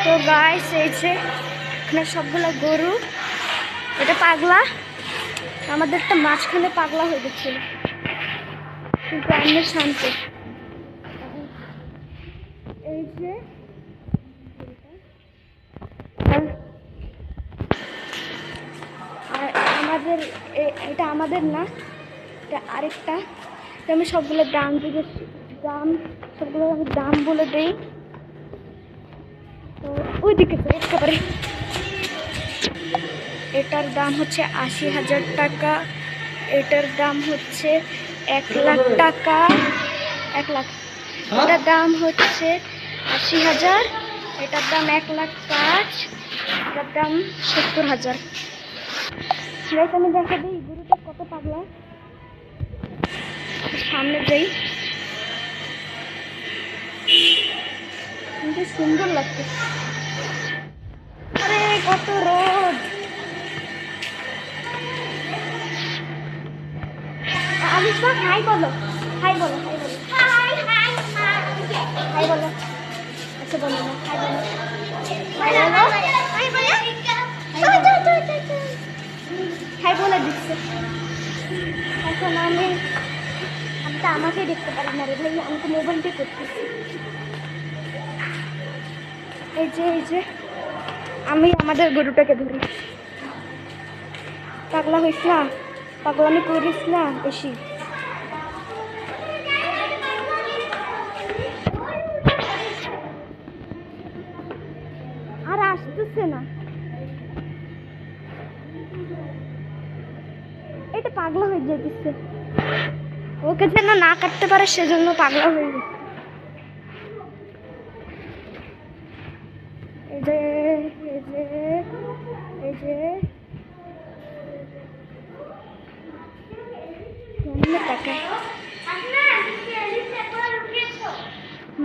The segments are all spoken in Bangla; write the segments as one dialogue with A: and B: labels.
A: তো গাইস এই যে এখানে সবগুলো গরু, এটা পাগলা, আমাদেরটা মাঝখানে পাগলা হয়ে গেছিল, কিন্তু আমি শান্ত। এই যে আমাদের এটা আমাদের না, এটা আরেকটা। আমি সবগুলো দাম সবগুলো আমি দাম বলে দিই। তো ওইদিকে একেবারে এটার দাম হচ্ছে ৮০,০০০ টাকা, এটার দাম হচ্ছে ১,০০,০০০ টাকা, ১,০০,০০০। এটার দাম হচ্ছে ৮০,০০০, এটার দাম ১,৫০,০০০, এটার দাম ৭০,০০০। আমি দেখা দিই গরুটা কত পাগলা। সামনে যাই, কিন্তু সুন্দর লাগছে। আরে কত রোদ! আলিশা হাই বলো, হাই বলো, হাই বলো, হাই হাই হাই বলো। আচ্ছা বলো না, হাই বলো, হাই বলো, হাই বলো, হাই বলে দিচ্ছে। এখন আমি তো আমাকে দেখতে পারি না রে ভাই, আমি তো মোবাইলটি করতেছি। এই যে আমি আমাদের গরুটাকে ধরি। পাগলা হইস না, পাগলামি করিস না বেশি। আর আসতেছে না, এটা পাগলা হয়ে যেতেছে। ওকে যেন না কাটতে পারে সেজন্য পাগলা হয়ে গেছে। এই যে এই যে এই যে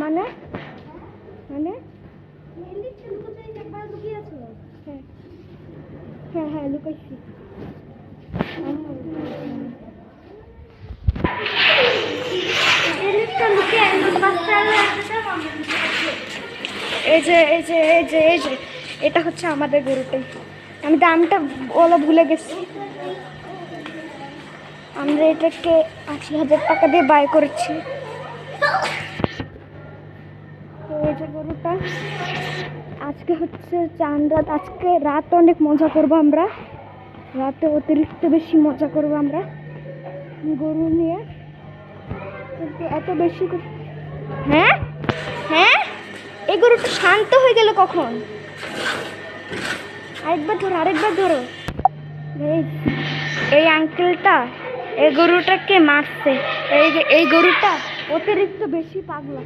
A: মানে মানে হ্যাঁ হ্যাঁ লুকাইছি। এই যে এই যে এই যে এই যে এটা হচ্ছে আমাদের গরুটাই। আমি দামটা ওলা ভুলে গেছি। আমরা এটাকে ৮০,০০০ টাকা দিয়ে বাই করেছি। তো এই যে গরুটা আজকে হচ্ছে চাঁদ রাত, আজকে রাত অনেক মজা করবো আমরা, রাতে অতিরিক্ত বেশি মজা করবো আমরা গরু নিয়ে। কিন্তু এত বেশি হ্যাঁ হ্যাঁ এই গরুটা শান্ত হয়ে গেল কখন? আরেকবার ধরো, আরেকবার ধরো। এই আঙ্কেলটা এই গরুটাকে মারছে, এই গরুটা অতিরিক্ত বেশি পাগলা।